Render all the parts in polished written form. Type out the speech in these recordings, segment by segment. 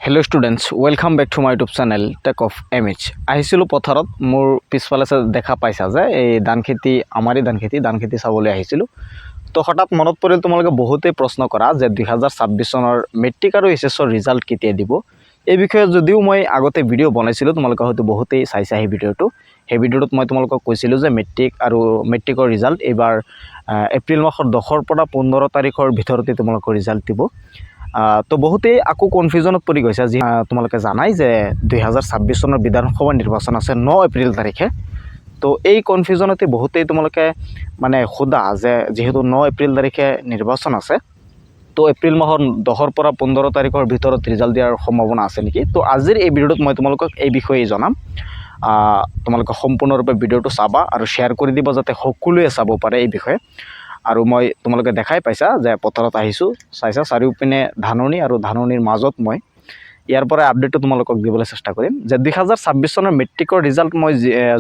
Hello' students, welcome back to my YouTube channel tech of MH। আহিছিলোঁ পথাৰত। মোৰ পিছফালে দেখা পাইছা যে এই ধান খেতি চাবলৈ আহিছিলোঁ। তো হঠাৎ মনত পৰিল তোমালোকে বহুতেই প্ৰশ্ন কৰা যে 2026 চনৰ মেট্ৰিক আৰু এইচএছৰ ৰিজাল্ট কেতিয়া দিব। এই বিষয়ে যদিও মই আগতে ভিডিঅ' বনাইছিলোঁ, তোমালোকে হয়তো বহুতেই চাইছা সেই ভিডিঅ'টো। সেই ভিডিঅ'টোত মই তোমালোকক কৈছিলোঁ যে মেট্ৰিকৰ ৰিজাল্ট এইবাৰ এপ্ৰিল মাহৰ 10 পৰা 15 তাৰিখৰ ভিতৰতে তোমালোকৰ ৰিজাল্ট দিব। তো বহুতেই আকৌ কনফিউজনত পৰি গৈছে। যি তোমালোকে জানাই যে 2026 চনৰ বিধানসভা নিৰ্বাচন আছে 9 এপ্ৰিল তাৰিখে। তো এই কনফিউজনতে বহুতেই তোমালোকে মানে সোধা যে যিহেতু 9 এপ্ৰিল তাৰিখে নিৰ্বাচন আছে, তো এপ্ৰিল মাহৰ 10 পৰা 15 তাৰিখৰ ভিতৰত ৰিজাল্ট দিয়াৰ সম্ভাৱনা আছে নেকি। তো আজিৰ এই ভিডিঅ'টোত মই তোমালোকক এই বিষয়ে জনাম। তোমালোকে সম্পূৰ্ণৰূপে ভিডিঅ'টো চাবা আৰু শ্বেয়াৰ কৰি দিবা যাতে সকলোৱে চাব পাৰে এই বিষয়ে। আৰু মই তোমালোকে দেখাই পাইছা যে পথাৰত আহিছোঁ, চাইছা চাৰিওপিনে ধাননি আৰু ধাননিৰ মাজত মই ইয়াৰ পৰা আপডেটটো তোমালোকক দিবলৈ চেষ্টা কৰিম যে 2026 চনৰ মেট্ৰিকৰ ৰিজাল্ট মই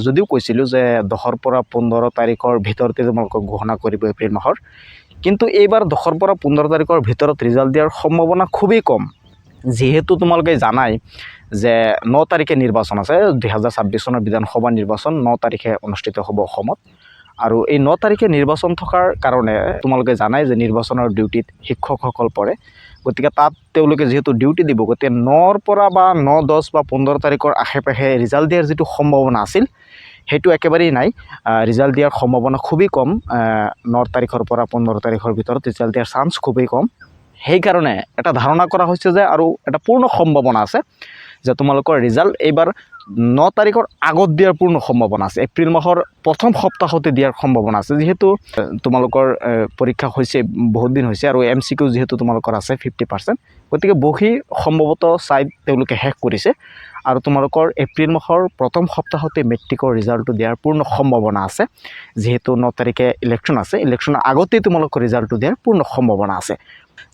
যদিও কৈছিলোঁ যে 10 পৰা 15 তাৰিখৰ ভিতৰতে তোমালোকক ঘোষণা কৰিব এপ্ৰিল মাহৰ, কিন্তু এইবাৰ 10 পৰা 15 তাৰিখৰ ভিতৰত ৰিজাল্ট দিয়াৰ সম্ভাৱনা খুবেই কম। যিহেতু তোমালোকে জানাই যে 9 তাৰিখে নিৰ্বাচন আছে, 2026 চনৰ বিধানসভা নিৰ্বাচন 9 তাৰিখে অনুষ্ঠিত হ'ব অসমত। আৰু এই 9 তাৰিখে নিৰ্বাচন থকাৰ কাৰণে তোমালোকে জানাই যে নিৰ্বাচনৰ ডিউটিত শিক্ষকসকল পৰে। গতিকে তাত তেওঁলোকে যিহেতু ডিউটি দিব, গতিকে 9ৰ পৰা বা 9, 10 বা 15 তাৰিখৰ আশে পাশে ৰিজাল্ট দিয়াৰ যিটো সম্ভাৱনা আছিল সেইটো একেবাৰেই নাই। ৰিজাল্ট দিয়াৰ সম্ভাৱনা খুবেই কম। 9 তাৰিখৰ পৰা 15 তাৰিখৰ ভিতৰত ৰিজাল্ট দিয়াৰ চান্স খুবেই কম। সেইকাৰণে এটা ধাৰণা কৰা হৈছে যে আৰু এটা পূৰ্ণ সম্ভাৱনা আছে যে তোমালোকৰ ৰিজাল্ট এইবাৰ 9 তাৰিখৰ আগত দিয়াৰ পূৰ্ণ সম্ভাৱনা আছে। এপ্ৰিল মাহৰ প্ৰথম সপ্তাহতে দিয়াৰ সম্ভাৱনা আছে। যিহেতু তোমালোকৰ পৰীক্ষা হৈছে বহুত দিন হৈছে আৰু MCQ যিহেতু তোমালোকৰ আছে 50%, গতিকে বহি সম্ভৱতঃ চাই তেওঁলোকে শেষ কৰিছে আৰু তোমালোকৰ এপ্ৰিল মাহৰ প্ৰথম সপ্তাহতে মেট্ৰিকৰ ৰিজাল্টটো দিয়াৰ পূৰ্ণ সম্ভাৱনা আছে। যিহেতু 9 তাৰিখে ইলেকশ্যন আছে, ইলেকশ্যনৰ আগতেই তোমালোকৰ ৰিজাল্টটো দিয়াৰ পূৰ্ণ সম্ভাৱনা আছে।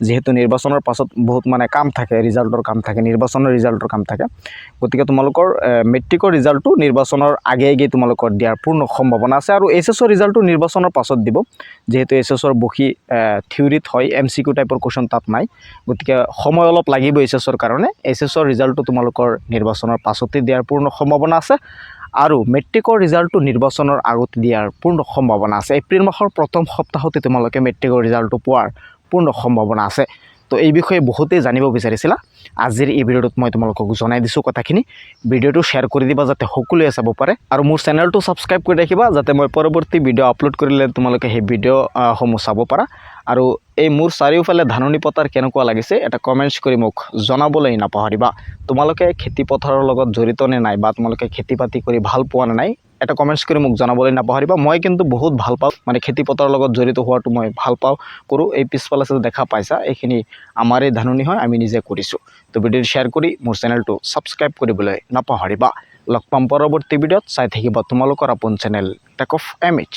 যিহেতু নিৰ্বাচনৰ পাছত বহুত কাম থাকে, নিৰ্বাচনৰ ৰিজাল্টৰ কাম থাকে, গতিকে তোমালোকৰ মেট্ৰিকৰ ৰিজাল্টটো নিৰ্বাচনৰ আগে তোমালোকৰ দিয়াৰ পূৰ্ণ সম্ভাৱনা আছে। আৰু এইচএছৰ ৰিজাল্টটো নিৰ্বাচনৰ পাছত দিব। যিহেতু এইচএছৰ বহি থিয়ৰিত হয়, MCQ টাইপৰ কুৱেশ্যন তাত নাই, গতিকে সময় অলপ লাগিব এইচএছৰ কাৰণে। এইচএছৰ ৰিজাল্টটো তোমালোকৰ নিৰ্বাচনৰ পাছতে দিয়াৰ পূৰ্ণ সম্ভাৱনা আছে আৰু মেট্ৰিকৰ ৰিজাল্টটো নিৰ্বাচনৰ আগতে দিয়াৰ পূৰ্ণ সম্ভাৱনা আছে। এপ্ৰিল মাহৰ প্ৰথম সপ্তাহতে তোমালোকে মেট্ৰিকৰ ৰিজাল্টটো পোৱাৰ পূৰ্ণ সম্ভাৱনা আছে। তো এই বিষয়ে বহুতেই জানিব বিচাৰিছিলা। আজিৰ এই ভিডিঅ'টোত মই তোমালোকক জনাই দিছোঁ কথাখিনি। ভিডিঅ'টো শ্বেয়াৰ কৰি দিবা যাতে সকলোৱে চাব পাৰে আৰু মোৰ চেনেলটো ছাবস্ক্ৰাইব কৰি ৰাখিবা যাতে মই পৰৱৰ্তী ভিডিঅ' আপলোড কৰিলে তোমালোকে সেই ভিডিঅ'সমূহ চাব পাৰা। আৰু এই মোৰ চাৰিওফালে ধাননি পথাৰ কেনেকুৱা লাগিছে এটা কমেণ্টছ কৰি মোক জনাবলৈ নাপাহৰিবা। তোমালোকে খেতি পথাৰৰ লগত জড়িত নে নাই বা তোমালোকে খেতি বাতি কৰি ভাল পোৱা নে নাই এটা কমেণ্টছ কৰি মোক জনাবলৈ নাপাহৰিবা। মই কিন্তু বহুত ভাল পাওঁ, খেতি পথাৰৰ লগত জড়িত হোৱাটো মই ভাল পাওঁ, কৰোঁ। এই পিছফালে দেখা পাইছা এইখিনি আমাৰেই ধাননি হয়, আমি নিজে কৰিছোঁ। তো ভিডিঅ'টো শ্বেয়াৰ কৰি মোৰ চেনেলটো ছাবস্ক্ৰাইব কৰিবলৈ নাপাহৰিবা। লগ পাম পৰৱৰ্তী ভিডিঅ'ত। চাই থাকিবা তোমালোকৰ আপোন চেনেল টেক অফ MH।